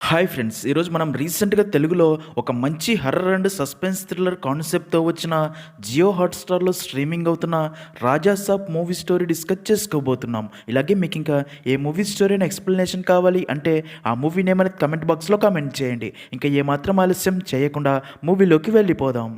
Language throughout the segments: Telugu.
హాయ్ ఫ్రెండ్స్, ఈరోజు మనం రీసెంట్గా తెలుగులో ఒక మంచి హర్రర్ అండ్ సస్పెన్స్ థ్రిల్లర్ కాన్సెప్ట్తో వచ్చిన జియో హాట్స్టార్లో స్ట్రీమింగ్ అవుతున్న రాజా సాబ్ మూవీ స్టోరీ డిస్కస్ చేసుకోబోతున్నాం. ఇలాగే మీకు ఇంకా ఏ మూవీ స్టోరీ అని ఎక్స్ప్లెనేషన్ కావాలి అంటే ఆ మూవీ నేమ్ అనేది కమెంట్ బాక్స్లో కామెంట్ చేయండి. ఇంకా ఏమాత్రం ఆలస్యం చేయకుండా మూవీలోకి వెళ్ళిపోదాం.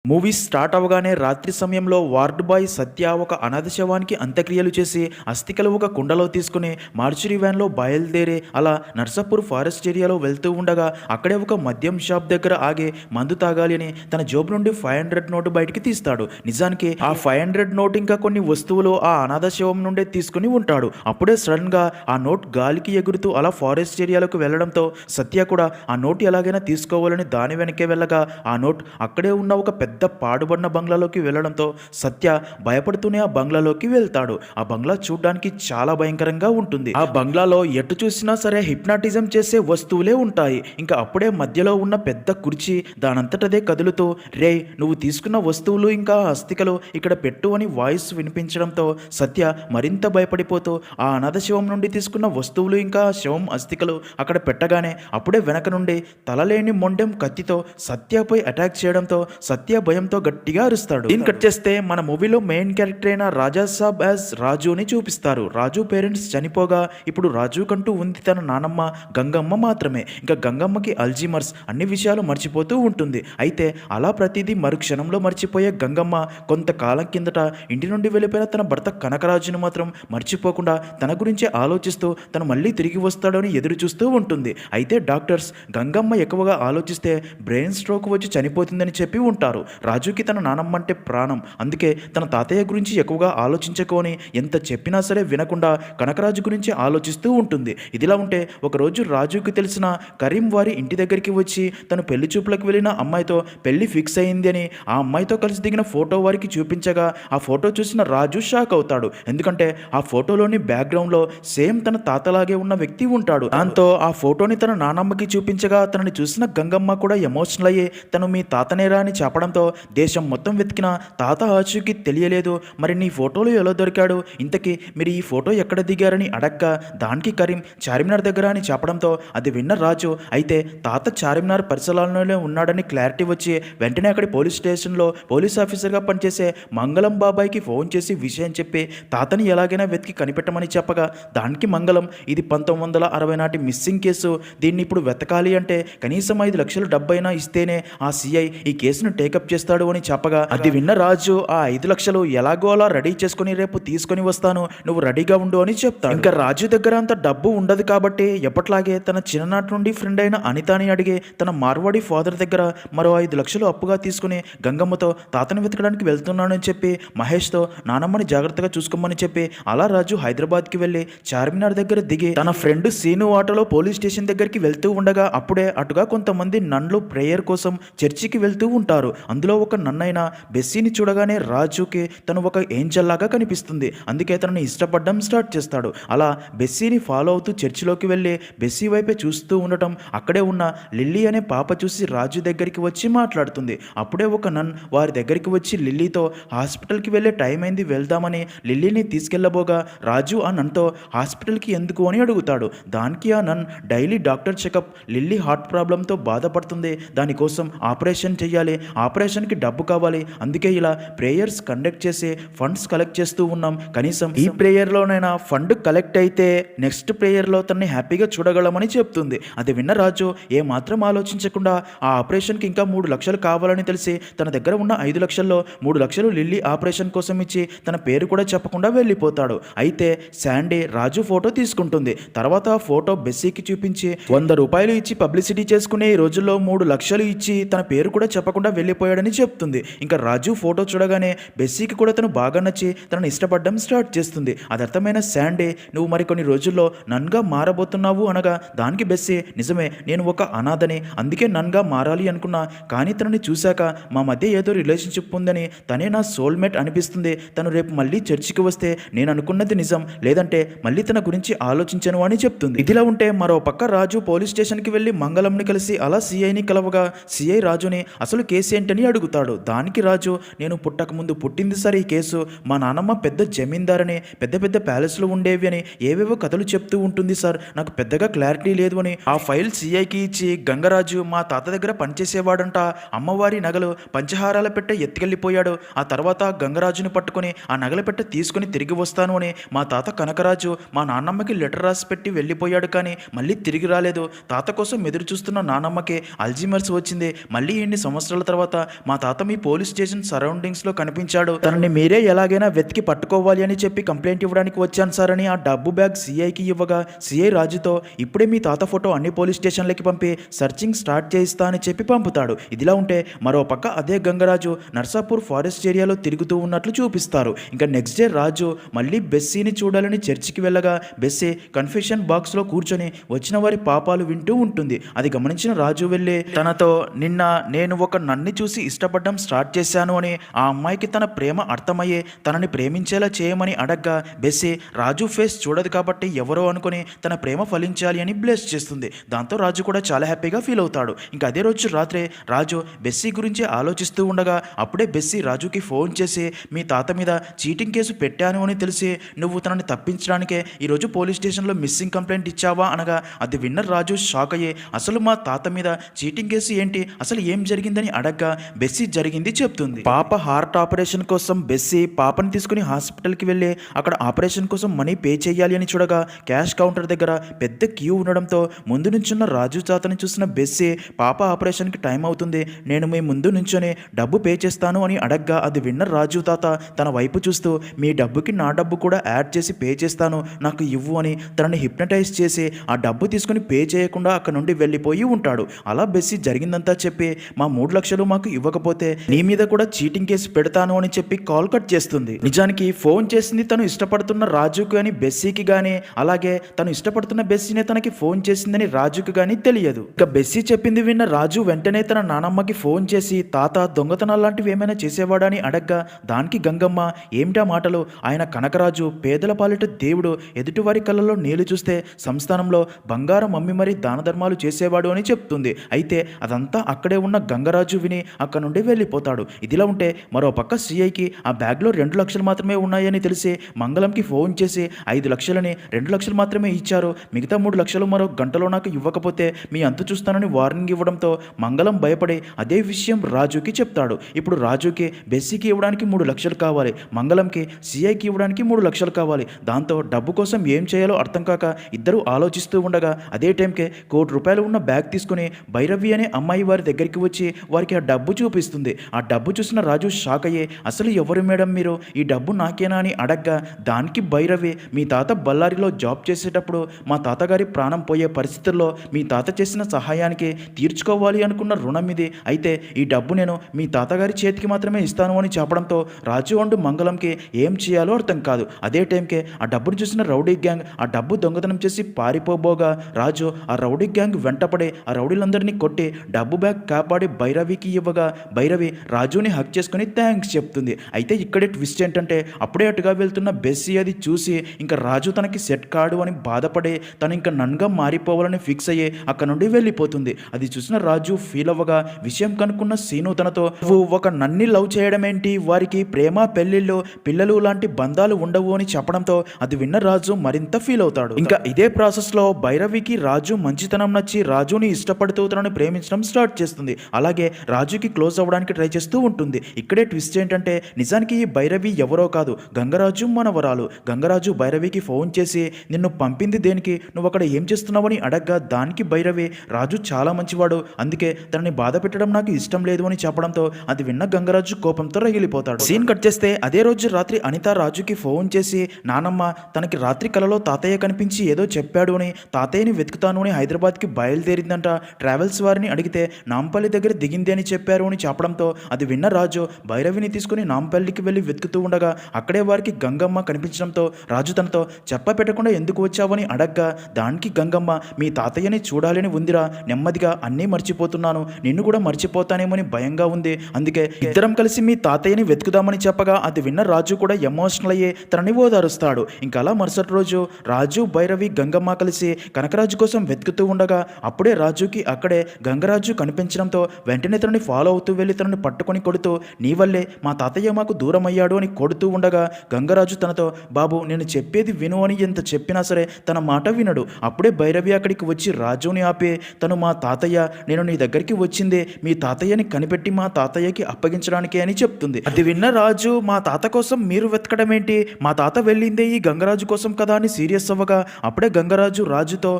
మూవీ స్టార్ట్ అవగానే రాత్రి సమయంలో వార్డ్ బాయ్ సత్య ఒక అనాథ శవానికి అంత్యక్రియలు చేసి అస్థికలు ఒక కుండలో తీసుకుని మార్చురీ వ్యాన్లో బయలుదేరి అలా నర్సాపూర్ ఫారెస్ట్ ఏరియాలో వెళ్తూ ఉండగా అక్కడే ఒక మద్యం షాప్ దగ్గర ఆగి మందు తాగాలి అని తన జోబు నుండి 500 నోటు బయటికి తీస్తాడు. నిజానికి ఆ 500 నోట్ ఇంకా కొన్ని వస్తువులు ఆ అనాథ శవం నుండే తీసుకుని ఉంటాడు. అప్పుడే సడన్ గా ఆ నోట్ గాలికి ఎగురుతూ అలా ఫారెస్ట్ ఏరియాలకు వెళ్లడంతో సత్య కూడా ఆ నోట్ ఎలాగైనా తీసుకోవాలని దాని వెనకే వెళ్ళగా ఆ నోట్ అక్కడే ఉన్న ఒక పెద్ద పాడుబడిన బంగ్లాలోకి వెళ్ళడంతో సత్య భయపడుతూనే ఆ బంగ్లాలోకి వెళ్తాడు. ఆ బంగ్లా చూడడానికి చాలా భయంకరంగా ఉంటుంది. ఆ బంగ్లాలో ఎటు చూసినా సరే హిప్నాటిజం చేసే వస్తువులే ఉంటాయి. ఇంకా అప్పుడే మధ్యలో ఉన్న పెద్ద కుర్చీ దానంతటదే కదులుతూ రే నువ్వు తీసుకున్న వస్తువులు ఇంకా అస్థికలు ఇక్కడ పెట్టు అని వాయిస్ వినిపించడంతో సత్య మరింత భయపడిపోతూ ఆ అనాథ శవం నుండి తీసుకున్న వస్తువులు ఇంకా శవం అస్థికలు అక్కడ పెట్టగానే అప్పుడే వెనక నుండి తలలేని మొండెం కత్తితో సత్యపై అటాక్ చేయడంతో సత్య భయంతో గట్టిగా అరుస్తాడు. దీన్ని కట్ చేస్తే మన మూవీలో మెయిన్ క్యారెక్టర్ అయిన రాజా సాబ్ యాజ్ రాజుని చూపిస్తారు. రాజు పేరెంట్స్ చనిపోగా ఇప్పుడు రాజు కంటూ ఉంది తన నానమ్మ గంగమ్మ మాత్రమే. ఇంకా గంగమ్మకి అల్జీమర్స్, అన్ని విషయాలు మర్చిపోతూ ఉంటుంది. అయితే అలా ప్రతిదీ మరుక్షణంలో మర్చిపోయే గంగమ్మ కొంతకాలం కిందట ఇంటి నుండి వెళ్ళిపోయిన తన భర్త కనకరాజును మాత్రం మర్చిపోకుండా తన గురించి ఆలోచిస్తూ తను మళ్ళీ తిరిగి వస్తాడని ఎదురు చూస్తూ ఉంటుంది. అయితే డాక్టర్స్ గంగమ్మ ఎక్కువగా ఆలోచిస్తే బ్రెయిన్ స్ట్రోక్ వచ్చి చనిపోతుందని చెప్పి ఉంటారు. రాజుకి తన నానమ్మ అంటే ప్రాణం. అందుకే తన తాతయ్య గురించి ఎక్కువగా ఆలోచించుకొని ఎంత చెప్పినా సరే వినకుండా కనకరాజు గురించి ఆలోచిస్తూ ఉంటుంది. ఇదిలా ఉంటే ఒకరోజు రాజుకి తెలిసిన కరీం వారి ఇంటి దగ్గరికి వచ్చి తను పెళ్లి చూపులకు వెళ్ళిన అమ్మాయితో పెళ్లి ఫిక్స్ అయింది అని ఆ అమ్మాయితో కలిసి దిగిన ఫోటో వారికి చూపించగా ఆ ఫోటో చూసిన రాజు షాక్ అవుతాడు. ఎందుకంటే ఆ ఫోటోలోని బ్యాక్గ్రౌండ్లో సేమ్ తన తాతలాగే ఉన్న వ్యక్తి ఉంటాడు. దాంతో ఆ ఫోటోని తన నానమ్మకి చూపించగా తనని చూసిన గంగమ్మ కూడా ఎమోషనల్ అయ్యి తను మీ తాతనేరా అని చెప్పడంతో దేశం మొత్తం వెతికిన తాత ఆచూకి తెలియలేదు. మరి నీ ఫోటోలు ఎలా దొరికాడు, ఇంతకీ మీరు ఈ ఫోటో ఎక్కడ దిగారని అడగ్గా దానికి కరీం చార్మినార్ దగ్గర అని చెప్పడంతో అది విన్న రాజు అయితే తాత చార్మినార్ పరిసరాల్లోనే ఉన్నాడని క్లారిటీ వచ్చి వెంటనే అక్కడి పోలీస్ స్టేషన్లో పోలీస్ ఆఫీసర్గా పనిచేసే మంగళం బాబాయ్కి ఫోన్ చేసి విషయం చెప్పి తాతని ఎలాగైనా వెతికి కనిపెట్టమని చెప్పగా దానికి మంగళం ఇది 1960 నాటి మిస్సింగ్ కేసు, దీన్ని ఇప్పుడు వెతకాలి అంటే కనీసం 5 లక్షలు డబ్బైనా ఇస్తేనే ఆ సిఐ ఈ కేసును టేకప్ చేస్తాడు అని చెప్పగా అది విన్న రాజు ఆ 5 లక్షలు ఎలాగో అలా రెడీ చేసుకుని రేపు తీసుకొని వస్తాను, నువ్వు రెడీగా ఉండు అని చెప్తాడు. ఇంకా రాజు దగ్గర అంత డబ్బు ఉండదు కాబట్టి ఎప్పట్లాగే తన చిన్ననాటి నుండి ఫ్రెండ్ అయిన అనితాని అడిగి తన మార్వాడి ఫాదర్ దగ్గర మరో 5 లక్షలు అప్పుగా తీసుకుని గంగమ్మతో తాతను వెతకడానికి వెళ్తున్నానని చెప్పి మహేష్తో నానమ్మని జాగ్రత్తగా చూసుకోమని చెప్పి అలా రాజు హైదరాబాద్కి వెళ్ళి చార్మినార్ దగ్గర దిగి తన ఫ్రెండ్ సీను ఆటోలో పోలీస్ స్టేషన్ దగ్గరికి వెళ్తూ ఉండగా అప్పుడే అటుగా కొంతమంది నన్లు ప్రేయర్ కోసం చర్చికి వెళ్తూ ఉంటారు. అందులో ఒక నన్నైన బెస్సీని చూడగానే రాజుకి తను ఒక ఏంజల్ లాగా కనిపిస్తుంది. అందుకే తనని ఇష్టపడడం స్టార్ట్ చేస్తాడు. అలా బెస్సీని ఫాలో అవుతూ చర్చిలోకి వెళ్ళి బెస్సీ వైపే చూస్తూ ఉండటం అక్కడే ఉన్న లిల్లీ అనే పాప చూసి రాజు దగ్గరికి వచ్చి మాట్లాడుతుంది. అప్పుడే ఒక నన్ వారి దగ్గరికి వచ్చి లిల్లీతో హాస్పిటల్కి వెళ్ళే టైం అయింది వెళ్దామని లిల్లీని తీసుకెళ్లబోగా రాజు ఆ నన్తో హాస్పిటల్కి ఎందుకు అని అడుగుతాడు. దానికి ఆ నన్ daily doctor checkup, Lilly heart ప్రాబ్లంతో బాధపడుతుంది, దానికోసం ఆపరేషన్ చేయాలి, ఆపరేషన్కి డబ్బు కావాలి, అందుకే ఇలా ప్రేయర్స్ కండక్ట్ చేసి ఫండ్స్ కలెక్ట్ చేస్తూ ఉన్నాం, కనీసం ఈ ప్రేయర్లోనైనా ఫండ్ కలెక్ట్ అయితే నెక్స్ట్ ప్రేయర్లో తనని హ్యాపీగా చూడగలమని చెప్తుంది. అది విన్న రాజు ఏమాత్రం ఆలోచించకుండా ఆ ఆపరేషన్కి ఇంకా 3 లక్షలు కావాలని తెలిసి తన దగ్గర ఉన్న 5 లక్షల్లో 3 లక్షలు లిల్లీ ఆపరేషన్ కోసం ఇచ్చి తన పేరు కూడా చెప్పకుండా వెళ్ళిపోతాడు. అయితే శాండీ రాజు ఫోటో తీసుకుంటుంది. తర్వాత ఆ ఫోటో బెస్సీకి చూపించి 100 రూపాయలు ఇచ్చి పబ్లిసిటీ చేసుకునే ఈ రోజుల్లో 3 లక్షలు ఇచ్చి తన పేరు కూడా చెప్పకుండా వెళ్ళిపోయాడని చెప్తుంది. ఇంకా రాజు ఫోటో చూడగానే బెస్సీకి కూడా తను బాగా నచ్చి తనని ఇష్టపడడం స్టార్ట్ చేస్తుంది. అది అర్థమైన శాండీ నువ్వు మరికొన్ని రోజుల్లో నన్గా మారబోతున్నావు అనగా దానికి బెస్సీ నిజమే, నేను ఒక అనాథని, అందుకే నన్గా మారాలి అనుకున్నా, కానీ తనని చూశాక మా మధ్య ఏదో రిలేషన్షిప్ ఉందని, తనే నా సోల్మేట్ అనిపిస్తుంది, తను రేపు మళ్ళీ చర్చికి వస్తే నేను అనుకున్నది నిజం, లేదంటే మళ్ళీ తన గురించి ఆలోచించను అని చెప్తుంది. ఇదిలా ఉంటే మరో పక్క రాజు పోలీస్ స్టేషన్కి వెళ్ళి మంగళంని కలిసి అలా సిఐని కలవగా సిఐ రాజుని అసలు కేసు ఏంటని అని అడుగుతాడు. దానికి రాజు, నేను పుట్టక ముందు పుట్టింది సార్ ఈ కేసు, మా నాన్నమ్మ పెద్ద జమీందారని, పెద్ద పెద్ద ప్యాలెస్లు ఉండేవి అని ఏవేవో కథలు చెప్తూ ఉంటుంది సార్, నాకు పెద్దగా క్లారిటీ లేదు అని ఆ ఫైల్ సిఐకి ఇచ్చి, గంగరాజు మా తాత దగ్గర పనిచేసేవాడంట, అమ్మవారి నగలు పంచహారాల పెట్టె ఎత్తుకెళ్ళిపోయాడు, ఆ తర్వాత గంగరాజుని పట్టుకొని ఆ నగల పెట్టె తీసుకుని తిరిగి వస్తాను అని మా తాత కనకరాజు మా నాన్నమ్మకి లెటర్ రాసి పెట్టి వెళ్ళిపోయాడు, కానీ మళ్ళీ తిరిగి రాలేదు. తాత కోసం ఎదురు చూస్తున్న నాన్నమ్మకి అల్జీమర్స్ వచ్చింది. మళ్ళీ ఇన్ని సంవత్సరాల తర్వాత మా తాత మీ పోలీస్ స్టేషన్ సరౌండింగ్స్లో కనిపించాడు, తనని మీరే ఎలాగైనా వెతికి పట్టుకోవాలి అని చెప్పి కంప్లైంట్ ఇవ్వడానికి వచ్చాను సార్ అని ఆ డబ్బు బ్యాగ్ సిఐకి ఇవ్వగా, సిఐ రాజుతో ఇప్పుడే మీ తాత ఫోటో అన్ని పోలీస్ స్టేషన్లకి పంపి సర్చింగ్ స్టార్ట్ చేయిస్తా అని చెప్పి పంపుతాడు. ఇదిలా ఉంటే మరో పక్క అదే గంగరాజు నర్సాపూర్ ఫారెస్ట్ ఏరియాలో తిరుగుతూ ఉన్నట్లు చూపిస్తారు. ఇంకా నెక్స్ట్ డే రాజు మళ్ళీ బెస్సీని చూడాలని చర్చికి వెళ్ళగా, బెస్సీ కన్ఫెషన్ బాక్స్లో కూర్చొని వచ్చిన వారి పాపాలు వింటూ ఉంటుంది. అది గమనించిన రాజు వెళ్ళి తనతో, నిన్న నేను ఒక నన్ను చూసి ఇష్టపడడం స్టార్ట్ చేశాను అని ఆ అమ్మాయికి తన ప్రేమ అర్థమయ్యే తనని ప్రేమించేలా చేయమని అడగ్గా, బెస్సీ రాజు ఫేస్ చూడదు కాబట్టి ఎవరో అనుకుని తన ప్రేమ ఫలించాలి అని బ్లెస్ చేస్తుంది. దాంతో రాజు కూడా చాలా హ్యాపీగా ఫీల్ అవుతాడు. ఇంకా అదే రోజు రాత్రే రాజు బెస్సీ గురించి ఆలోచిస్తూ ఉండగా, అప్పుడే బెస్సీ రాజుకి ఫోన్ చేసి, మీ తాత మీద చీటింగ్ కేసు పెట్టాను అని తెలిసి నువ్వు తనని తప్పించడానికే ఈరోజు పోలీస్ స్టేషన్లో మిస్సింగ్ కంప్లైంట్ ఇచ్చావా అనగా, అది విన్న రాజు షాక్ అయ్యి, అసలు మా తాత మీద చీటింగ్ కేసు ఏంటి, అసలు ఏం జరిగిందని అడగ్గా బెస్సీ జరిగింది చెప్తుంది. పాప హార్ట్ ఆపరేషన్ కోసం బెస్సీ పాపని తీసుకుని హాస్పిటల్కి వెళ్ళి అక్కడ ఆపరేషన్ కోసం మనీ పే చేయాలి అని చూడగా, క్యాష్ కౌంటర్ దగ్గర పెద్ద క్యూ ఉండడంతో ముందు నుంచున్న రాజు తాతని చూసిన బెస్సీ, పాప ఆపరేషన్కి టైం అవుతుంది, నేను మీ ముందు నుంచొని డబ్బు పే చేస్తాను అని అడగ్గా, అది విన్న రాజు తాత తన వైపు చూస్తూ, మీ డబ్బుకి నా డబ్బు కూడా యాడ్ చేసి పే చేస్తాను, నాకు ఇవ్వు అని తనని హిప్నటైజ్ చేసి ఆ డబ్బు తీసుకుని పే చేయకుండా అక్కడ నుండి వెళ్ళిపోయి ఉంటాడు. అలా బెస్సీ జరిగిందంతా చెప్పి, మా 3 లక్షలు మాకు ఇవ్వకపోతే నీ మీద కూడా చీటింగ్ కేసు పెడతాను అని చెప్పి కాల్ కట్ చేస్తుంది. నిజానికి ఫోన్ చేసింది తను ఇష్టపడుతున్న రాజుకు అని బెస్సీకి కానీ, అలాగే తను ఇష్టపడుతున్న బెస్సీనే తనకి ఫోన్ చేసిందని రాజుకు కానీ తెలియదు. ఇక బెస్సీ చెప్పింది విన్న రాజు వెంటనే తన నానమ్మకి ఫోన్ చేసి, తాత దొంగతనాలు లాంటివి ఏమైనా చేసేవాడని అడగ్గా, దానికి గంగమ్మ, ఏమిటా మాటలు, ఆయన కనకరాజు పేదల పాలిట దేవుడు, ఎదుటివారి కళ్ళలో నీళ్లు చూస్తే సంస్థానంలో బంగారం అమ్మి మరీ దాన ధర్మాలు చేసేవాడు అని చెప్తుంది. అయితే అదంతా అక్కడే ఉన్న గంగరాజు విని అక్కడ నుండి వెళ్ళిపోతాడు. ఇదిలా ఉంటే మరో పక్క సిఐకి ఆ బ్యాగ్లో 2 లక్షలు మాత్రమే ఉన్నాయని తెలిసి మంగళంకి ఫోన్ చేసి 5 లక్షలని 2 లక్షలు మాత్రమే ఇచ్చారు, మిగతా 3 లక్షలు మరో గంటలో నాకు ఇవ్వకపోతే మీ అంతు చూస్తానని వార్నింగ్ ఇవ్వడంతో మంగళం భయపడి అదే విషయం రాజుకి చెప్తాడు. ఇప్పుడు రాజుకి బెస్సీకి ఇవ్వడానికి 3 లక్షలు కావాలి, మంగళంకి సిఐకి ఇవ్వడానికి 3 లక్షలు కావాలి. దాంతో డబ్బు కోసం ఏం చేయాలో అర్థం కాక ఇద్దరు ఆలోచిస్తూ ఉండగా, అదే టైంకే ₹1,00,00,000 ఉన్న బ్యాగ్ తీసుకుని భైరవి అనే అమ్మాయి వారి దగ్గరికి వచ్చి వారికి ఆ డబ్బు చూపిస్తుంది. ఆ డబ్బు చూసిన రాజు షాక్ అయ్యే, అసలు ఎవరు మేడం మీరు, ఈ డబ్బు నాకేనా అని అడగ్గా, దానికి భైరవి, మీ తాత బళ్ళారిలో జాబ్ చేసేటప్పుడు మా తాతగారి ప్రాణం పోయే పరిస్థితుల్లో మీ తాత చేసిన సహాయానికి తీర్చుకోవాలి అనుకున్న రుణం ఇది, అయితే ఈ డబ్బు నేను మీ తాతగారి చేతికి మాత్రమే ఇస్తాను అని చెప్పడంతో రాజు అండ్ మంగళంకి ఏం చేయాలో అర్థం కాదు. అదే టైంకే ఆ డబ్బును చూసిన రౌడీ గ్యాంగ్ ఆ డబ్బు దొంగతనం చేసి పారిపోబోగా, రాజు ఆ రౌడీ గ్యాంగ్ వెంటపడి ఆ రౌడీలందరినీ కొట్టి డబ్బు బ్యాగ్ కాపాడి భైరవికి ఇవ్వగా, భైరవి రాజుని హక్ చేసుకుని థ్యాంక్స్ చెప్తుంది. అయితే ఇక్కడే ట్విస్ట్ ఏంటంటే, అప్పుడే అటుగా వెళ్తున్న బెస్సీ అది చూసి ఇంకా రాజు తనకి సెట్ కాడు అని బాధపడి తను ఇంకా నన్గా మారిపోవాలని ఫిక్స్ అయ్యి అక్కడ నుండి వెళ్ళిపోతుంది. అది చూసిన రాజు ఫీల్ అవ్వగా, విషయం కనుక్కున్న సీను తనతో, నువ్వు ఒక నన్ని లవ్ చేయడం ఏంటి, వారికి ప్రేమ పెళ్లిళ్ళు పిల్లలు లాంటి బంధాలు ఉండవు అని చెప్పడంతో అది విన్న రాజు మరింత ఫీల్ అవుతాడు. ఇంకా ఇదే ప్రాసెస్ లో భైరవికి రాజు మంచితనం నచ్చి రాజుని ఇష్టపడుతూ తనని ప్రేమించడం స్టార్ట్ చేస్తుంది. అలాగే రాజుకి క్లోజ్ అవ్వడానికి ట్రై చేస్తూ ఉంటుంది. ఇక్కడే ట్విస్ట్ ఏంటంటే, నిజానికి ఈ భైరవి ఎవరో కాదు, గంగరాజు మనవరాలు. గంగరాజు భైరవికి ఫోన్ చేసి, నిన్ను పంపింది దేనికి, నువ్వు అక్కడ ఏం చేస్తున్నావని అడగ్గా, దానికి భైరవి, రాజు చాలా మంచివాడు, అందుకే తనని బాధ పెట్టడం నాకు ఇష్టం లేదు అని చెప్పడంతో అది విన్న గంగరాజు కోపంతో రగిలిపోతాడు. సీన్ కట్ చేస్తే అదే రోజు రాత్రి అనిత రాజుకి ఫోన్ చేసి, నానమ్మ తనకి రాత్రి కలలో తాతయ్య కనిపించి ఏదో చెప్పాడు అని, తాతయ్యని వెతుకుతాను అని హైదరాబాద్కి బయలుదేరిందంట, ట్రావెల్స్ వారిని అడిగితే నాంపల్లి దగ్గర దిగింది అని చెప్పారు అని చెప్పడంతో అది విన్న రాజు భైరవిని తీసుకుని నాంపల్లికి వెళ్ళి వెతుకుతూ ఉండగా అక్కడే వారికి గంగమ్మ కనిపించడంతో రాజు తనతో, చెప్ప పెట్టకుండా ఎందుకు వచ్చావని అడగ్గా, దానికి గంగమ్మ, మీ తాతయ్యని చూడాలని ఉందిరా, నెమ్మదిగా అన్నీ మర్చిపోతున్నాను, నిన్ను కూడా మర్చిపోతానేమని భయంగా ఉంది, అందుకే ఇద్దరం కలిసి మీ తాతయ్యని వెతుకుదామని చెప్పగా అది విన్న రాజు కూడా ఎమోషనల్ అయ్యే తనని ఓదారుస్తాడు. ఇంకా అలా మరుసటి రోజు రాజు భైరవి గంగమ్మ కలిసి కనకరాజు కోసం వెతుకుతూ ఉండగా అప్పుడే రాజుకి అక్కడే గంగరాజు కనిపించడంతో వెంటనే తనని ఫాలో అవుతూ వెళ్ళి తనని పట్టుకొని కొడుతూ, నీ వల్లే మా తాతయ్య మాకు దూరమయ్యాడు అని కొడుతూ ఉండగా గంగరాజు తనతో, బాబు నేను చెప్పేది విను అని ఎంత చెప్పినా సరే తన మాట వినడు. అప్పుడే భైరవి అక్కడికి వచ్చి రాజుని ఆపి, తను మా తాతయ్య, నేను నీ దగ్గరికి వచ్చిందే మీ తాతయ్యని కనిపెట్టి మా తాతయ్యకి అప్పగించడానికి అని చెప్తుంది. అది విన్న రాజు, మా తాత కోసం మీరు వెతకడం ఏంటి, మా తాత వెళ్ళిందే ఈ గంగరాజు కోసం కదా అని సీరియస్ అవ్వగా అప్పుడే గంగరాజు రాజుతో,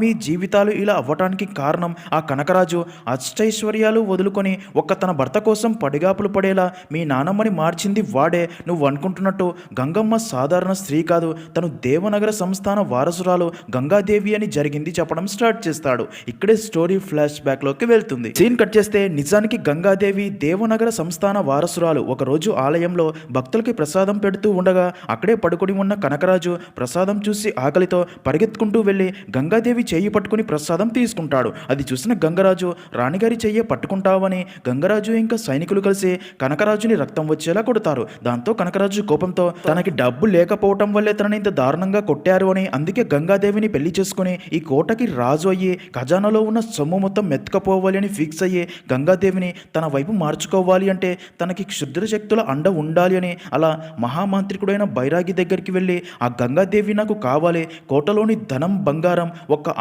మీ జీవితాలు ఇలా అవ్వటానికి కారణం ఆ కనకరాజు అష్టైశ్వర్యాలు వదులుకొని తన భర్త కోసం పడిగాపులు పడేలా మీ నానమ్మని మార్చింది వాడే. నువ్వు అనుకుంటున్నట్టు గంగమ్మ సాధారణ స్త్రీ కాదు, తను దేవనగర సంస్థాన వారసురాలు గంగాదేవి అని జరిగింది చెప్పడం స్టార్ట్ చేస్తాడు. ఇక్కడే స్టోరీ ఫ్లాష్ బ్యాక్ లోకి వెళ్తుంది. సీన్ కట్ చేస్తే నిజానికి గంగాదేవి దేవనగర సంస్థాన వారసురాలు. ఒకరోజు ఆలయంలో భక్తులకి ప్రసాదం పెడుతూ ఉండగా అక్కడే పడుకొని ఉన్న కనకరాజు ప్రసాదం చూసి ఆకలితో పరిగెత్తుకుంటూ వెళ్ళి గంగాదేవి చెయ్యి పట్టుకుని ప్రసాదం తీసుకుంటాడు. అది చూసిన గంగరాజు, రాణిగారి చెయ్యి పట్టుకుంటావని గంగరాజు ఇంకా సైనికులు కలిసి కనకరాజుని రక్తం వచ్చేలా కొడతారు. దాంతో కనకరాజు కోపంతో తనకి డబ్బు లేకపోవటం వల్లే తనని ఇంత దారుణంగా కొట్టారు అని, అందుకే గంగాదేవిని పెళ్లి చేసుకుని ఈ కోటకి రాజు అయ్యి ఖజానాలో ఉన్న సొమ్ము మొత్తం మెత్తుకపోవాలి అని ఫిక్స్ అయ్యి గంగాదేవిని తన వైపు మార్చుకోవాలి అంటే తనకి క్షుద్ర శక్తుల అండ ఉండాలి అని అలా మహామాంత్రికుడైన బైరాగి దగ్గరికి వెళ్ళి, ఆ గంగాదేవి నాకు కావాలి, కోటలోని ధనం బంగారం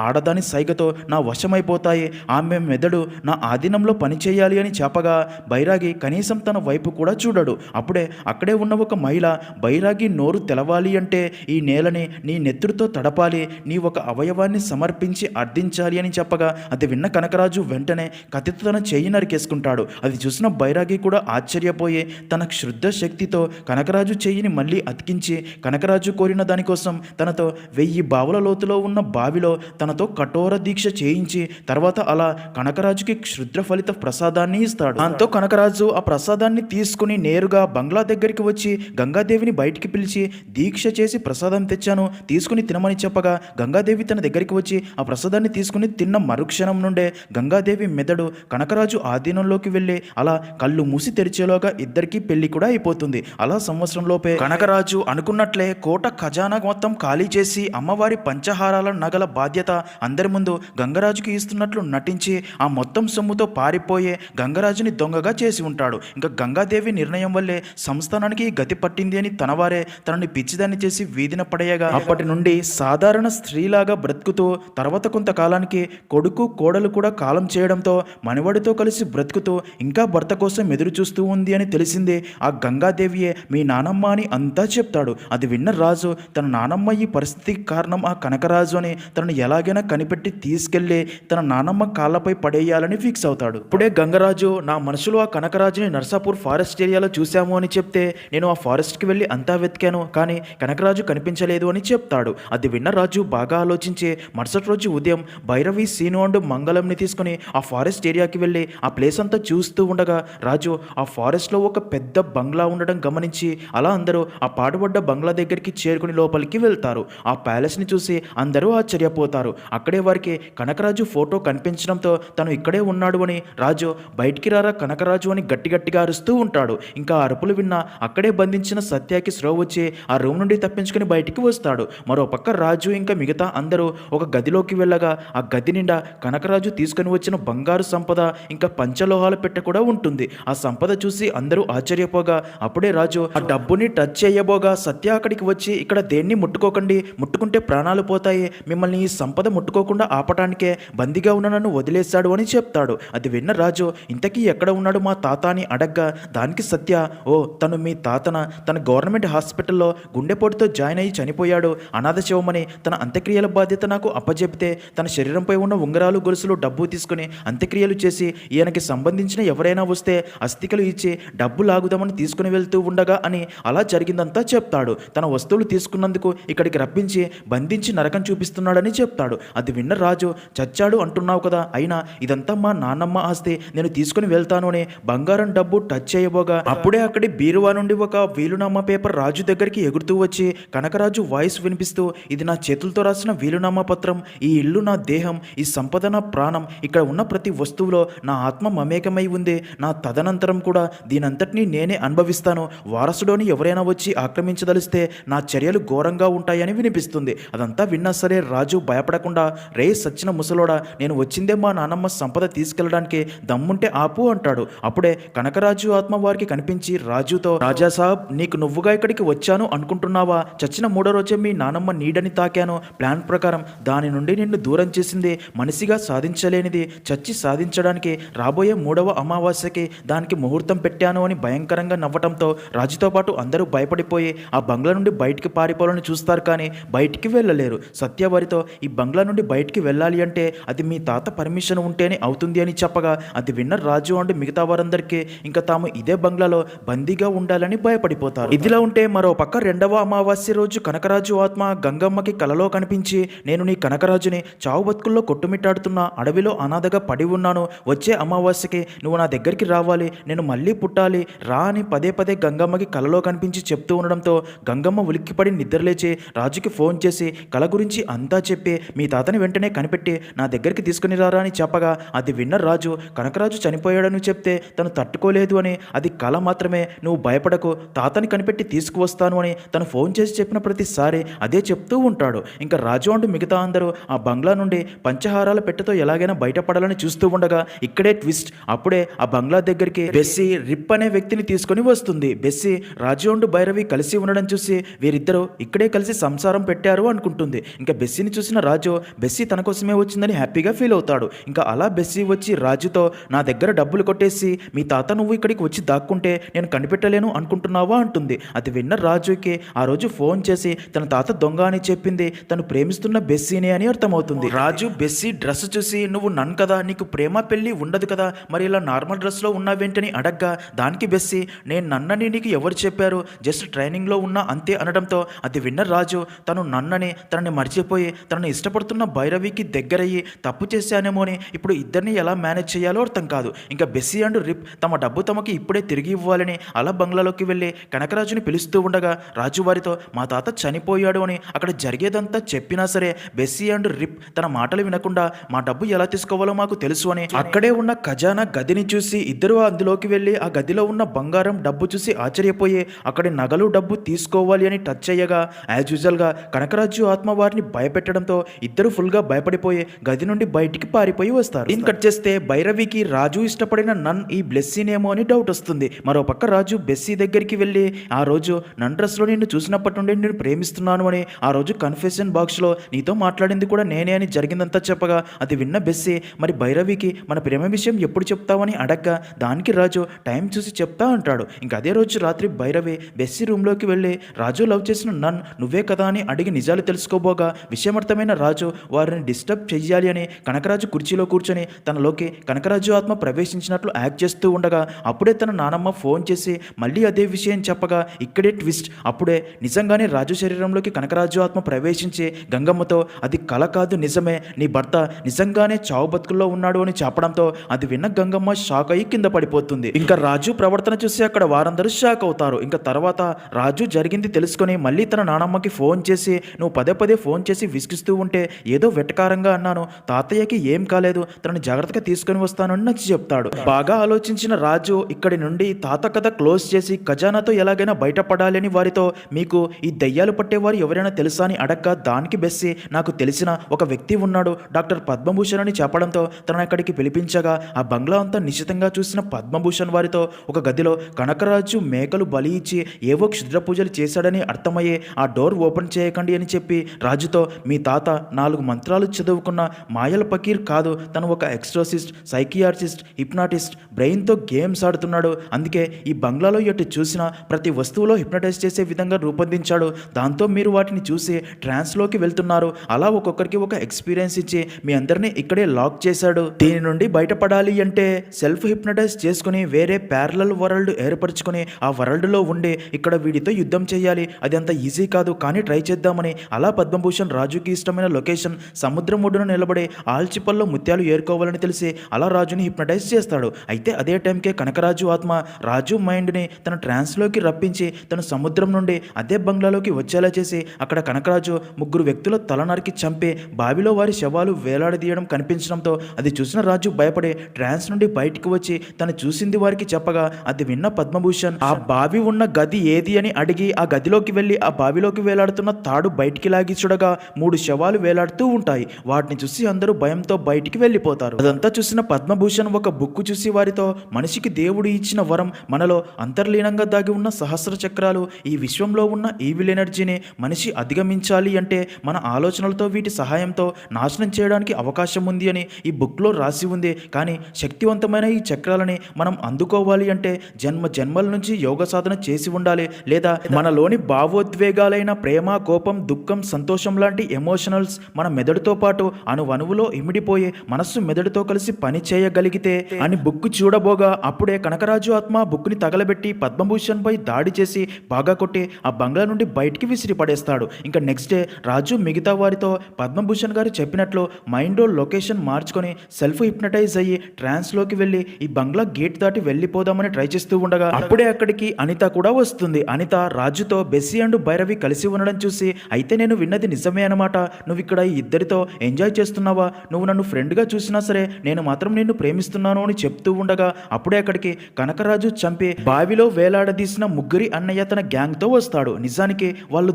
ఆడదాని సైగతో నా వశమైపోతాయి, ఆమె మెదడు నా ఆధీనంలో పనిచేయాలి అని చెప్పగా బైరాగి కనీసం తన వైపు కూడా చూడడు. అప్పుడే అక్కడే ఉన్న ఒక మహిళ, బైరాగి నోరు తెలవాలి అంటే ఈ నేలని నీ నెత్తుడితో తడపాలి, నీ ఒక అవయవాన్ని సమర్పించి అర్థించాలి అని చెప్పగా అది విన్న కనకరాజు వెంటనే కత్తితో తన చెయ్యి నరికేసుకుంటాడు. అది చూసిన బైరాగి కూడా ఆశ్చర్యపోయి తన క్షుద్ర శక్తితో కనకరాజు చెయ్యిని మళ్ళీ అతికించి కనకరాజు కోరిన దానికోసం తనతో 1000 బావుల లోతులో ఉన్న బావిలో తనతో కఠోర దీక్ష చేయించి తర్వాత అలా కనకరాజుకి క్షుద్ర ఫలిత ప్రసాదాన్ని ఇస్తాడు. దాంతో కనకరాజు ఆ ప్రసాదాన్ని తీసుకుని నేరుగా బంగ్లా దగ్గరికి వచ్చి గంగాదేవిని బయటికి పిలిచి, దీక్ష చేసి ప్రసాదం తెచ్చాను తీసుకుని తినమని చెప్పగా గంగాదేవి తన దగ్గరికి వచ్చి ఆ ప్రసాదాన్ని తీసుకుని తిన్న మరుక్షణం నుండే గంగాదేవి మెదడు కనకరాజు ఆధీనంలోకి వెళ్ళి అలా కళ్ళు మూసి తెరిచేలోగా ఇద్దరికి పెళ్లి కూడా అయిపోతుంది. అలా సంవత్సరంలోపే కనకరాజు అనుకున్నట్లే కోట ఖజానా మొత్తం ఖాళీ చేసి అమ్మవారి పంచహారాల నగల బాధ్యత అందరి ముందు గంగరాజుకి ఇస్తున్నట్లు నటించి ఆ మొత్తం సొమ్ముతో పారిపోయే గంగరాజుని దొంగగా చేసి ఉంటాడు. ఇంకా గంగాదేవి నిర్ణయం వల్లే సంస్థానానికి గతి పట్టింది అని తనవారే తనని పిచ్చిదాన్ని చేసి వీధిన పడేయగా అప్పటి నుండి సాధారణ స్త్రీలాగా బ్రతుకుతూ తర్వాత కొంతకాలానికి కొడుకు కోడలు కూడా కాలం చేయడంతో మనవడితో కలిసి బ్రతుకుతూ ఇంకా భర్త కోసం ఎదురు చూస్తూ ఉంది అని తెలిసిందే ఆ గంగాదేవియే మీ నానమ్మ అని అంతా చెప్తాడు. అది విన్న రాజు తన నానమ్మ ఈ పరిస్థితికి కారణం ఆ కనకరాజు అని తనను ఎలాగైనా కనిపెట్టి తీసుకెళ్లి తన నానమ్మ కాళ్ళపై పడేయాలని ఫిక్స్ అవుతాడు. ఇప్పుడే గంగరాజు, నా మనసులో ఆ కనకరాజుని నర్సాపూర్ ఫారెస్ట్ ఏరియాలో చూశాము అని చెప్తే నేను ఆ ఫారెస్ట్కి వెళ్ళి అంతా వెతికాను కానీ కనకరాజు కనిపించలేదు అని చెప్తాడు. అది విన్న రాజు బాగా ఆలోచించి మరుసటి రోజు ఉదయం భైరవి, సీను అండ్ మంగళంని తీసుకుని ఆ ఫారెస్ట్ ఏరియాకి వెళ్ళి ఆ ప్లేస్ అంతా చూస్తూ ఉండగా రాజు ఆ ఫారెస్ట్లో ఒక పెద్ద బంగ్లా ఉండడం గమనించి అలా అందరూ ఆ పాడుబడ్డ బంగ్లా దగ్గరికి చేరుకుని లోపలికి వెళ్తారు. ఆ ప్యాలెస్ని చూసి అందరూ ఆశ్చర్యపోతారు. అక్కడే వారికి కనకరాజు ఫోటో కనిపించడంతో తను ఇక్కడే ఉన్నాడు అని రాజు, బయటికి రారా కనకరాజు అని గట్టిగా అరుస్తూ ఉంటాడు. ఇంకా అరుపులు విన్న అక్కడే బంధించిన సత్యాకి స్రో వచ్చి ఆ రూమ్ నుండి తప్పించుకుని బయటికి వస్తాడు. మరోపక్క రాజు ఇంకా మిగతా అందరూ ఒక గదిలోకి వెళ్ళగా ఆ గది నిండా కనకరాజు తీసుకుని వచ్చిన బంగారు సంపద ఇంకా పంచలోహాల పెట్టె కూడా ఉంటుంది. ఆ సంపద చూసి అందరూ ఆశ్చర్యపోగా అప్పుడే రాజు ఆ డబ్బుని టచ్ చేయబోగా సత్య అక్కడికి వచ్చి, ఇక్కడ దేన్ని ముట్టుకోకండి, ముట్టుకుంటే ప్రాణాలు పోతాయి, మిమ్మల్ని ఈ సంపద ముట్టుకోకుండా ఆపటానికే బందీగా ఉన్న నన్ను వదిలేశాడు అని చెప్తాడు. అది విన్న రాజు, ఇంతకీ ఎక్కడ ఉన్నాడు మా తాత అని అడగ్గా దానికి సత్య, ఓ తను మీ తాతన, తన గవర్నమెంట్ హాస్పిటల్లో గుండెపోటుతో జాయిన్ అయ్యి చనిపోయాడు, అనాథ శవమని తన అంత్యక్రియల బాధ్యత నాకు అప్పచెప్తే తన శరీరంపై ఉన్న ఉంగరాలు గొలుసులు డబ్బు తీసుకుని అంత్యక్రియలు చేసి ఈయనకి సంబంధించిన ఎవరైనా వస్తే అస్థికలు ఇచ్చి డబ్బు లాగుదామని తీసుకుని వెళ్తూ ఉండగా అని అలా జరిగిందంతా చెప్తాడు. తన వస్తువులు తీసుకున్నందుకు ఇక్కడికి రప్పించి బంధించి నరకం చూపిస్తున్నాడని చెప్తాడు. అది విన్న రాజు, చచ్చాడు అంటున్నావు కదా, అయినా ఇదంతా మా నాన్నమ్మ ఆస్తి, నేను తీసుకుని వెళ్తాను అని బంగారం డబ్బు టచ్ చేయబోగా అప్పుడే అక్కడి బీరువా నుండి ఒక వీలునామా పేపర్ రాజు దగ్గరికి ఎగురుతూ వచ్చి కనకరాజు వాయిస్ వినిపిస్తూ, ఇది నా చేతులతో రాసిన వీలునామా పత్రం, ఈ ఇల్లు నా దేహం, ఈ సంపద నా ప్రాణం, ఇక్కడ ఉన్న ప్రతి వస్తువులో నా ఆత్మ మమేకమై ఉంది, నా తదనంతరం కూడా దీనంతటినీ నేనే అనుభవిస్తాను, వారసుడోని ఎవరైనా వచ్చి ఆక్రమించదలిస్తే నా చర్యలు ఘోరంగా ఉంటాయని వినిపిస్తుంది. అదంతా విన్నా సరే రాజు భయపడకుండా, రే సచ్చిన ముసలోడా, నేను వచ్చిందే మా నాన్నమ్మ సంపద తీసుకెళ్ళడానికి, దమ్ముంటే దమ్ముంటే ఆపు అంటాడు. అప్పుడే కనకరాజు ఆత్మ వారికి కనిపించి రాజుతో, రాజా సాబ్, నీకు నువ్వుగా ఇక్కడికి వచ్చాను అనుకుంటున్నావా? చచ్చిన 3వ రోజే మీ నానమ్మ నీడని తాకాను. ప్లాన్ ప్రకారం దాని నుండి నిన్ను దూరం చేసింది మనిషిగా సాధించలేనిది చచ్చి సాధించడానికి రాబోయే 3వ అమావాస్యకి దానికి ముహూర్తం పెట్టాను అని భయంకరంగా నవ్వటంతో రాజుతో పాటు అందరూ భయపడిపోయి ఆ బంగ్లా నుండి బయటికి పారిపోవాలని చూస్తారు, కానీ బయటికి వెళ్ళలేరు. సత్యవారితో ఈ బంగ్లా నుండి బయటికి వెళ్ళాలి అంటే అది మీ తాత పర్మిషన్ ఉంటేనే అవుతుంది అని చెప్పగా అది విన్న రాజు అండ్ మిగతా వారందరికీ ఇంకా తాము ఇదే బంగ్లాలో బందీగా ఉండాలని భయపడిపోతారు. ఇదిలా ఉంటే మరో పక్క 2వ అమావాస్య రోజు కనకరాజు ఆత్మ గంగమ్మకి కలలో కనిపించి, నేను నీ కనకరాజుని చావు బతుకుల్లో కొట్టుమిట్టాడుతున్న అడవిలో అనాథగా పడి ఉన్నాను. వచ్చే అమావాస్యకి నువ్వు నా దగ్గరికి రావాలి, నేను మళ్ళీ పుట్టాలి రా అని పదే పదే గంగమ్మకి కలలో కనిపించి చెప్తూ ఉండడంతో గంగమ్మ ఉలిక్కిపడి నిద్రలేచి రాజుకి ఫోన్ చేసి కల గురించి అంతా చెప్పి మీ తాతని వెంటనే కనిపెట్టి నా దగ్గరికి తీసుకుని రారా అని చెప్పగా అది విన్న రాజు కనకరాజు చనిపోయాడని చెప్తే తను తట్టుకోలేదు అని, అది కల మాత్రమే, నువ్వు భయపడకు, తాతని కనిపెట్టి తీసుకువస్తాను అని తను ఫోన్ చేసి చెప్పిన ప్రతిసారి అదే చెప్తూ ఉంటాడు. ఇంకా రాజు అంటూ మిగతా అందరూ ఆ బంగ్లా నుండి పంచహారాల పెట్టెతో ఎలాగైనా బయటపడాలని చూస్తూ ఉండగా ఇక్కడే ట్విస్ట్. అప్పుడే ఆ బంగ్లా దగ్గరికి బెస్సీ రిప్ అనే వ్యక్తిని తీసుకొని వస్తుంది. బెస్సీ రాజు అండ్ భైరవి కలిసి ఉండడం చూసి వీరిద్దరూ ఇక్కడే కలిసి సంసారం పెట్టారు అనుకుంటుంది. ఇంకా బెస్సీని చూసిన రాజు బెస్సీ తన కోసమే వచ్చిందని హ్యాపీగా ఫీల్ అవుతాడు. ఇంకా అలా బెస్సీ వచ్చి రాజుతో, నా దగ్గర డబ్బులు కొట్టేసి మీ తాత నువ్వు ఇక్కడికి వచ్చి దాక్కుంటే నేను కనిపెట్టలేను అనుకుంటున్నావా అంటుంది. అది విన్న రాజుకి ఆ రోజు ఫోన్ చేసి తన తాత దొంగ అని చెప్పింది తను ప్రేమిస్తున్న బెస్సీనే అని అర్థమవుతుంది. రాజు బెస్సీ డ్రెస్ చూసి, నువ్వు నన్ను కదా, నీకు ప్రేమ పెళ్లి ఉండదు కదా, మరి ఇలా నార్మల్ డ్రెస్లో ఉన్నావేంటని అడగ్గా దానికి బెస్సీ, నేను నన్నని నీకు ఎవరు చెప్పారు, జస్ట్ ట్రైనింగ్లో ఉన్నా అంతే అనడంతో అది విన్న రాజు తను నన్నని తనని మర్చిపోయి తనని ఇష్టపడుతున్న భైరవికి దగ్గరయ్యి తప్పు చేశానేమో అని ఇప్పుడు ఇద్దరిని ఎలా మేనేజ్ చేయాలో అర్థం కాదు. ఇంకా బెస్సీ అండ్ రిప్ తమ డబ్బు తమకి ఇప్పుడే తిరిగి ఇవ్వాలని అలా బంగ్లాలోకి వెళ్ళి కనకరాజుని పిలుస్తూ ఉండగా రాజు వారితో మా తాత చనిపోయాడు అని అక్కడ జరిగేదంతా చెప్పినా సరే బెస్సీ అండ్ రిప్ తన మాటలు వినకుండా మా డబ్బు ఎలా తీసుకోవాలో మాకు తెలుసు అని అక్కడే ఉన్న ఖజానా గదిని చూసి ఇద్దరు అందులోకి వెళ్ళి ఆ గదిలో ఉన్న బంగారం డబ్బు చూసి ఆశ్చర్యపోయి అక్కడి నగలు డబ్బు తీసుకోవాలి అని టచ్ అయ్యగా యాజ్ యూజువల్గా కనకరాజు ఆత్మ వారిని భయపెట్టడంతో ఇద్దరు ఫుల్గా భయపడిపోయి గది నుండి బయటికి పారిపోయి వస్తారు. దీన్ని కట్ చేస్తే భైరవికి రాజు ఇష్టపడిన నన్ ఈ బ్లెస్సీనేమో అని డౌట్ వస్తుంది. మరో పక్క రాజు బెస్సీ దగ్గరికి వెళ్ళి ఆ రోజు నన్ డ్రెస్లో నిన్ను చూసినప్పటి నుండి నేను ప్రేమిస్తున్నాను అని, ఆ రోజు కన్ఫెషన్ బాక్స్లో నీతో మాట్లాడింది కూడా నేనే అని జరిగిందంతా చెప్పగా అది విన్న బెస్సీ మరి భైరవికి మన ప్రేమ విషయం ఎప్పుడు చెప్తావని అడగ్గా దానికి రాజు టైం చూసి చెప్తా అంటాడు. ఇంకా అదే రోజు రాత్రి భైరవి బెస్సీ రూమ్లోకి వెళ్ళి రాజు లవ్ చేసిన నన్ నువ్వే కదా అని అడిగి నిజాలు తెలుసుకోబోగా విషయమర్థమైన రాజు వారిని డిస్టర్బ్ చెయ్యాలి అని కనకరాజు కుర్చీలో కూర్చొని తనలోకి కనకరాజు ఆత్మ ప్రవేశించినట్లు యాక్ట్ చేస్తూ ఉండగా అప్పుడే తన నానమ్మ ఫోన్ చేసి మళ్ళీ అదే విషయం చెప్పగా ఇక్కడే ట్విస్ట్. అప్పుడే నిజంగానే రాజు శరీరంలోకి కనకరాజు ఆత్మ ప్రవేశించి గంగమ్మతో అది కల కాదు నిజమే, నీ భర్త నిజంగానే చావు బతుకుల్లో ఉన్నాడు అని చెప్పడంతో అది విన్న గంగమ్మ షాక్ అయ్యి కింద పడిపోతుంది. ఇంకా రాజు ప్రవర్తన చూసి అక్కడ వారందరూ షాక్ అవుతారు. ఇంకా తర్వాత రాజు జరిగింది తెలుసుకొని మళ్ళీ తన నానమ్మకి ఫోన్ చేసి నువ్వు పదే పదే ఫోన్ చేసి విసిగిస్తూ ఉంటే ఏదో వెటకారంగా అన్నాను, తాతయ్యకి ఏం కాలేదు, తనని జాగ్రత్తగా తీసుకొని వస్తానని నచ్చి చెప్తాడు. బాగా ఆలోచించిన రాజు ఇక్కడి నుండి తాత కథ క్లోజ్ చేసి ఖజానాతో ఎలాగైనా బయటపడాలి అని వారితో మీకు ఈ దయ్యాలు పట్టేవారు ఎవరైనా తెలుసా అని అడగ్గా దానికి బెస్సి నాకు తెలిసిన ఒక వ్యక్తి ఉన్నాడు డాక్టర్ పద్మభూషణ్ అని చెప్పడంతో తనని అక్కడికి పిలిపించగా ఆ బంగ్లా అంతా నిశ్చితంగా చూసిన పద్మభూషణ్ వారితో ఒక గదిలో కనకరాజు మేకలు బలి ఇచ్చి ఏవో క్షుద్ర పూజలు చేశాడని అర్థమయ్యే ఆ డోర్ ఓపెన్ చేయకండి అని చెప్పి రాజుతో మీ తాత 4 మంత్రాలు చదువుకున్న మాయల పకీర్ కాదు, తను ఒక ఎక్స్ట్రోసిస్ట్, సైకియాట్రిస్ట్, హిప్నాటిస్ట్, బ్రెయిన్తో గేమ్స్ ఆడుతున్నాడు. అందుకే ఈ బంగ్లాలో ఎటు చూసినా ప్రతి వస్తువులో హిప్నటైజ్ చేసే విధంగా రూపొందించాడు. దాంతో మీరు వాటిని చూసి ట్రాన్స్లోకి వెళ్తున్నారు. అలా ఒక్కొక్కరికి ఒక ఎక్స్పీరియన్స్ ఇచ్చి మీ అందరినీ ఇక్కడే లాక్ చేశాడు. దీని నుండి బయటపడాలి అంటే సెల్ఫ్ హిప్నటైజ్ చేసుకుని వేరే ప్యారలల్ వరల్డ్ ఏర్పరచుకుని ఆ వరల్డ్లో ఉండి ఇక్కడ వీడితో యుద్ధం చేయాలి. అది అంత ఈజీ కాదు, కానీ ట్రై చేద్దామని అలా పద్మభూషణ్ రాజుకి ఇష్టమైన లొకేషన్ సముద్రం ఒడ్డున నిలబడి ఆల్చిపల్లో ముత్యాలు ఏరుకోవాలని తెలిసి అలా రాజుని హిప్నటైజ్ చేస్తాడు. అయితే అదే టైంకే కనకరాజు ఆత్మ రాజు మైండ్ని తన ట్రాన్స్లోకి రప్పించి తను సముద్రం నుండి అదే బంగ్లాలోకి వచ్చేలా చేసి అక్కడ కనకరాజు 3 వ్యక్తుల తల నరికి చంపి బావిలో వారి శవాలు వేలాడదీయడం కనిపించడంతో అది చూసిన రాజు భయపడి ట్రాన్స్ నుండి బయటికి వచ్చి తను చూసింది వారికి చెప్పగా అది విన్న పద్మభూషణ్ ఆ బావి ఉన్న గది ఏది అని అడిగి ఆ గదిలోకి వెళ్ళి ఆ బావిలోకి వేలాడుతున్న తాడు బయటికి లాగి చూడగా 3 శవాలు వేలాడుతూ ఉంటాయి. వాటిని చూసి అందరూ భయంతో బయటికి వెళ్ళిపోతారు. అదంతా చూసిన పద్మభూషణ్ ఒక బుక్ చూసి వారితో, మనిషికి దేవుడు ఇచ్చిన వరం మనలో అంతర్లీనంగా దాగి ఉన్న సహస్ర చక్రాలు, ఈ విశ్వంలో ఉన్న ఈవిల్ ఎనర్జీని మనిషి అధిగమించాలి అంటే మన ఆలోచనలతో వీటి సహాయంతో నాశనం చేయడానికి అవకాశం ఉంది అని ఈ బుక్లో రాసి ఉంది. కానీ శక్తివంతమైన ఈ చక్రాలని మనం అందుకోవాలి అంటే జన్మల నుంచి యోగ సాధన చేసి ఉండాలి, లేదా మనలోని భావోద్వేగాలైన ప్రేమ, కోపం, దుఃఖం, సంతోషం లాంటి ఎమోషనల్స్ మన మెదడుతో పాటు అణువణువులో ఇమిడిపోయి మనస్సు మెదడుతో కలిసి పని చేయగలిగితే అని బుక్ చూడబోగా అప్పుడే కనకరాజు ఆత్మ బుక్ని తగలబెట్టి పద్మభూషణ్ పై దాడి చేసి బాగా కొట్టి ఆ బంగ్లా నుండి బయటికి విసిరి పడేస్తాడు. ఇంకా నెక్స్ట్ డే రాజు మిగతా వారితో పద్మభూషణ్ గారు చెప్పినట్లు మైండ్లో లొకేషన్ మార్చుకొని సెల్ఫ్ హిప్నటైజ్ అయ్యి ట్రాన్స్లోకి వెళ్ళి ఈ బంగ్లా గేట్ దాటి వెళ్ళిపోదామని ట్రై చేస్తూ ఉండగా అప్పుడే అక్కడికి అనిత కూడా వస్తుంది. అనిత రాజుతో బెస్సీ అండ్ భైరవి కలిసి ఉండడం చూసి, అయితే నేను విన్నది నిజమే అనమాట, నువ్వు ఇక్కడ ఈ ఇద్దరితో ఎంజాయ్ చేస్తున్నావా, నువ్వు నన్ను ఫ్రెండ్గా చూసినా సరే నేను మాత్రం నిన్ను ప్రేమిస్తున్నాను అని చెప్తూ ఉండగా అప్పుడే అక్కడికి కనకరాజు చంపి బావిలో వేలాడదీసిన ముగ్గురి అన్నయ్య తన గ్యాంగ్తో వస్తాడు. నిజానికి వాళ్ళు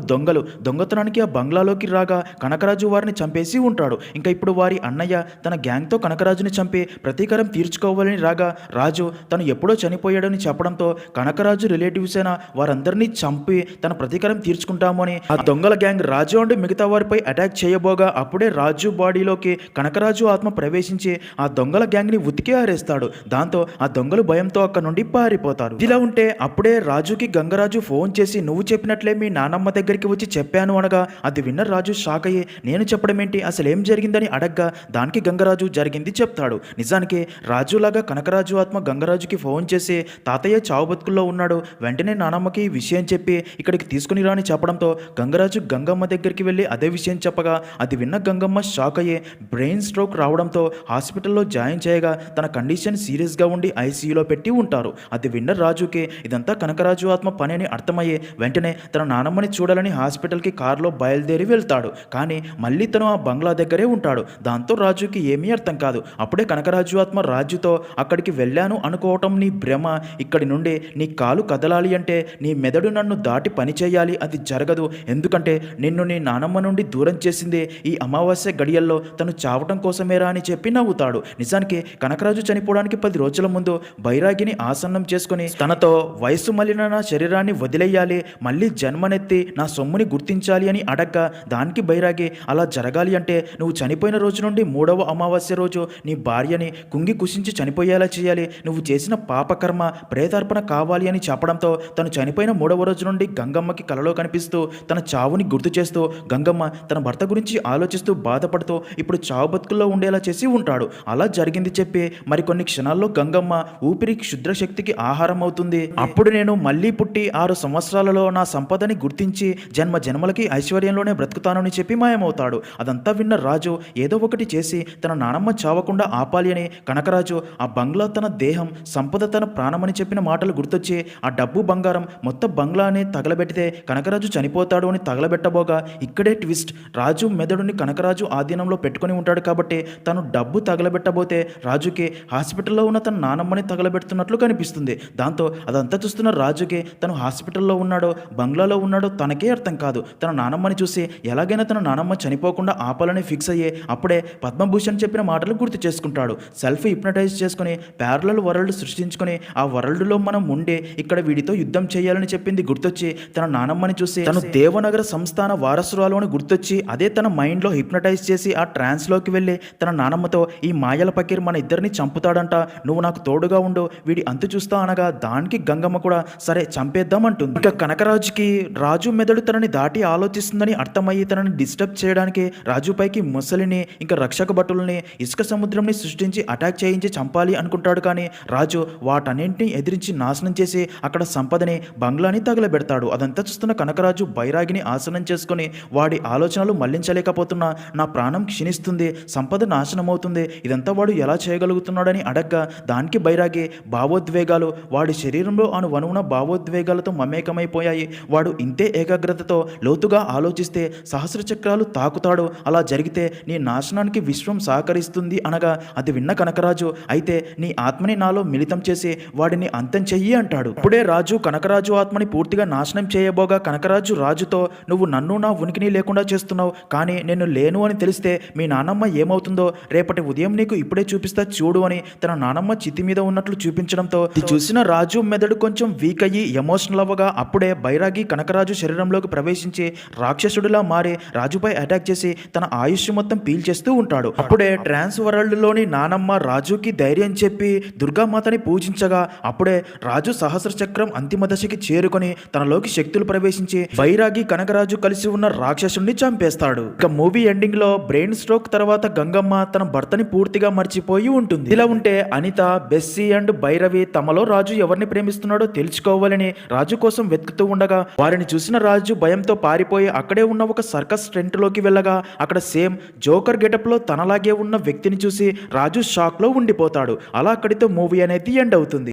దొంగతనానికి ఆ బంగ్లాలోకి రాగా కనకరాజు వారిని చంపేసి ఉంటాడు. ఇంకా ఇప్పుడు వారి అన్నయ్య తన గ్యాంగ్తో కనకరాజుని చంపి ప్రతీకారం తీర్చుకోవాలని రాగా రాజు తను ఎప్పుడో చనిపోయాడని చెప్పడంతో కనకరాజు రిలేటివ్స్ అయిన వారందరినీ చంపి తన ప్రతీకారం తీర్చుకుంటాము అని ఆ దొంగల గ్యాంగ్ రాజు అండ్ మిగతా వారిపై అటాక్ చేయబోగా అప్పుడే రాజు బాడీలోకి కనకరాజు ఆత్మ ప్రవేశించి ఆ దొంగల గ్యాంగ్ ని ఉతికి ఆరేస్తాడు. దాంతో ఆ దొంగలు భయంతో అక్కడ నుండి పారిపోతారు. ఇలా ఉంటే అప్పుడే రాజుకి గంగరాజు ఫోన్ చేసి, నువ్వు చెప్పినట్లే మీ నానమ్మ దగ్గరికి వచ్చి చెప్పాను అనగా అది విన్న రాజు షాక్ అయ్యి, నేను చెప్పడం ఏంటి, అసలు ఏం జరిగిందని అడగ్గా దానికి గంగరాజు జరిగింది చెప్తాడు. నిజానికి రాజులాగా కనకరాజు ఆత్మ గంగరాజుకి ఫోన్ చేసి తాతయ్య చావు బతుకుల్లో ఉన్నాడు, వెంటనే నానమ్మకి ఈ విషయం చెప్పి ఇక్కడికి తీసుకుని రాని చెప్పడంతో గంగరాజు గంగమ్మ దగ్గరికి వెళ్ళి అదే విషయం చెప్పగా అది విన్న గంగమ్మ షాక్ అయ్యి బ్రెయిన్ స్ట్రోక్ రావడంతో హాస్పిటల్లో జాయిన్ చేయగా తన కండిషన్ సీరియస్గా ఉండి ఐసీయూలో పెట్టి ఉంటారు. అది విన్న రాజుకి ఇదంతా కనకరాజు ఆత్మ పని అని అర్థమయ్యే వెంటనే తన నానమ్మని చూడాలని హాస్పిటల్కి కారులో బయలుదేరి వెళ్తాడు. కానీ మళ్ళీ తను ఆ బంగ్లా దగ్గరే ఉంటాడు. దాంతో రాజుకి ఏమీ అర్థం కాదు. అప్పుడే కనకరాజు ఆత్మ రాజుతో, అక్కడికి వెళ్ళాను అనుకోవటం నీ భ్రమ, ఇక్కడి నుండి నీ కాలు కదలాలి అంటే నీ మెదడు నన్ను దాటి పని చేయాలి, అది జరగదు, ఎందుకంటే నిన్ను నీ నానమ్మ నుండి దూరం చేసిందే ఈ అమావాస్య గడియల్లో తను చావటం కోసమేరా అని చెప్పి నవ్వుతాడు. నిజానికి కనకరాజు చనిపోవడానికి 10 రోజుల ముందు బైరాగిని ఆసన్నం చేసుకుని తనతో వయసు మళ్ళిన నా శరీరాన్ని వదిలేయాలి, మళ్ళీ జన్మనెత్తి నా సొమ్ముని గుర్తించాలి అని అడగ్గా దానికి బైరాగి, అలా జరగాలి అంటే నువ్వు చనిపోయిన రోజు నుండి 3వ అమావాస్య రోజు నీ భార్యని కుంగి కుషించి చనిపోయేలా చేయాలి, నువ్వు చేసిన పాపకర్మ ప్రేతార్పణ కావాలి అని చెప్పడంతో తను చనిపోయిన 3వ రోజు నుండి గంగమ్మకి కలలో కనిపిస్తూ తన చావుని గుర్తు చేస్తూ గంగమ్మ తన భర్త గురించి ఆలోచిస్తూ బాధపడుతూ ఇప్పుడు చావు బతుకుల్లో ఉండేలా చేసి ఉంటాడు. అలా జరిగింది చెప్పి మరికొన్ని క్షణాల్లో గంగమ్మ ఊపిరి క్షుద్ర శక్తికి ఆహారం అవుతుంది. అప్పుడు నేను మళ్ళీ పుట్టి 6 సంవత్సరాలలో నా సంపదని గుర్తించి జన్మలకి ఐశ్వర్యంలోనే బ్రతుకుతానని చెప్పి మాయమవుతాడు. అదంతా విన్న రాజు ఏదో ఒకటి చేసి తన నానమ్మ చావకుండా ఆపాలి అని కనకరాజు ఆ బంగ్లా తన దేహం, సంపద తన ప్రాణమని చెప్పిన మాటలు గుర్తొచ్చి ఆ డబ్బు బంగారం మొత్తం బంగ్లాని తగలబెడితే కనకరాజు చనిపోతాడు అని తగలబెట్టబోగా ఇక్కడే ట్విస్ట్, రాజు మెదడుని కనకరాజు ఆధీనంలో పెట్టుకుని ఉంటాడు కాబట్టి తను డబ్బు తగలబెట్టబోతే రాజుకి హాస్పిటల్లో ఉన్న తన నానమ్మని తగలబెడుతున్నట్లు కనిపిస్తుంది. దాంతో అదంతా చూస్తున్న రాజుకి తను హాస్పిటల్లో ఉన్నాడో బంగ్లాలో ఉన్నాడో తనకే అర్థం కాదు. తన నానమ్మని చూసి ఎలాగైనా తన నానమ్మ చనిపోకుండా ఆపాలని ఫిక్స్ అయ్యే అప్పుడే పద్మభూషణ్ చెప్పిన మాటలు గుర్తు చేసుకుంటాడు. సెల్ఫ్ హిప్నటైజ్ చేసుకుని ప్యారలల్ వరల్డ్ సృష్టించుకుని ఆ వరల్డ్లో మనం ఉండే ఇక్కడ వీడితో యుద్ధం చేయాలని చెప్పింది గుర్తొచ్చి తన నానమ్మని చూసి తను దేవనగర సంస్థాన వారసురాలు అని గుర్తొచ్చి అదే తన మైండ్లో హిప్నటైజ్ చేసి ఆ ట్రాన్స్లోకి వెళ్ళి తన నానమ్మతో, ఈ మాయల పకీర్ మన ఇద్దరిని చంపుతాడంట, నువ్వు నాకు తోడుగా ఉండు, వీడి అంతు చూస్తా అనగా దానికి గంగమ్మ కూడా సరే చంపేద్దామంటుంది. ఇక కనకరాజుకి రాజు మెదడు తనని దాటి ఆలోచిస్తుందని అర్థమయ్యి తనని డిస్టర్బ్ చేయడానికి రాజుపైకి ముసలిని ఇంకా రక్షక భటుల్ని ఇసుక సముద్రంని సృష్టించి అటాక్ చేయించి చంపాలి అనుకుంటాడు. కానీ రాజు వాటన్నింటినీ ఎదిరించి నాశనం చేసి అక్కడ సంపదని బంగ్లాని తగలబెడతాడు. అదంతా చూస్తున్న కనకరాజు బైరాగిని ఆసనం చేసుకుని వాడి ఆలోచనలు మళ్లించలేకపోతున్నా నా ప్రాణం క్షీణిస్తుంది, సంపద నాశనమవుతుంది, ఇదంతా వాడు ఎలా చేయగలుగుతున్నాడని అడగ్గా దానికి బైరాగి భావోద్వేగాలు వాడి శరీరంలో అణువణువున భావోద్వేగాలతో మమేకమైపోయాయి. వాడు ఇంతే ఏకాగ్రతతో లోతుగా ఆలోచిస్తే సహస్ర చక్రాలు తాకుతాడు, అలా జరిగితే నీ నాశనానికి విశ్వం సహకరిస్తుంది అనగా అది విన్న కనకరాజు, అయితే నీ ఆత్మని నాలో మిళితం చేసి వాడిని అంతం చెయ్యి అంటాడు. అప్పుడే రాజు కనకరాజు ఆత్మని పూర్తిగా నాశనం చేయబోగా కనకరాజు రాజుతో, నువ్వు నన్ను నా ఉనికిని లేకుండా చేస్తున్నావు, కానీ నేను లేను అని తెలిస్తే మీ నాన్నమ్మ ఏమవుతుందో రేపటి ఉదయం నీకు ఇప్పుడే చూపిస్తా చూడు అని తన నానమ్మ చితి మీద ఉన్నట్లు చూపించడంతో ఇది చూసిన రాజు మెదడు కొంచెం వీక్ అయ్యి ఎమోషనల్ అవ్వగా అప్పుడే బైరాగి కనకరాజు శరీరంలోకి ప్రవేశించి రాక్షసుడిలా మారి రాజుపై అటాక్ చేసి తన ఆయుష్ మొత్తం పీల్చేస్తూ ఉంటాడు. అప్పుడే ట్రాన్స్ వరల్డ్ లోని నానమ్మ రాజుకి ధైర్యం చెప్పి దుర్గామాతని పూజించగా అప్పుడే రాజు సహస్ర చక్రం అంతిమ దశకి చేరుకొని తనలోకి శక్తులు ప్రవేశించి బైరాగి కనకరాజు కలిసి ఉన్న రాక్షసుడిని చంపేస్తాడు. ఇక మూవీ ఎండింగ్ లో బ్రెయిన్ స్ట్రోక్ తర్వాత గంగమ్మ తన భర్తని పూర్తిగా మర్చిపోయి ఉంటుంది. ఇలా ఉంటే అనిత, బెస్సీ అండ్ భైరవి తమలో రాజు ఎవరిని ప్రేమిస్తున్నాడో తెలుసుకోవాలని రాజు కోసం వెతుకుతూ ఉండగా వారిని చూసిన రాజు భయంతో పారిపోయి అక్కడే ఉన్న ఒక సర్కస్ టెంట్ లోకి వెళ్ళగా అక్కడ సేమ్ జోకర్ గెటప్ లో తనలాగే ఉన్న వ్యక్తిని చూసి రాజు షాక్ లో ఉండిపోతాడు. అలా అక్కడితో మూవీ అనేది ఎండ్ అవుతుంది.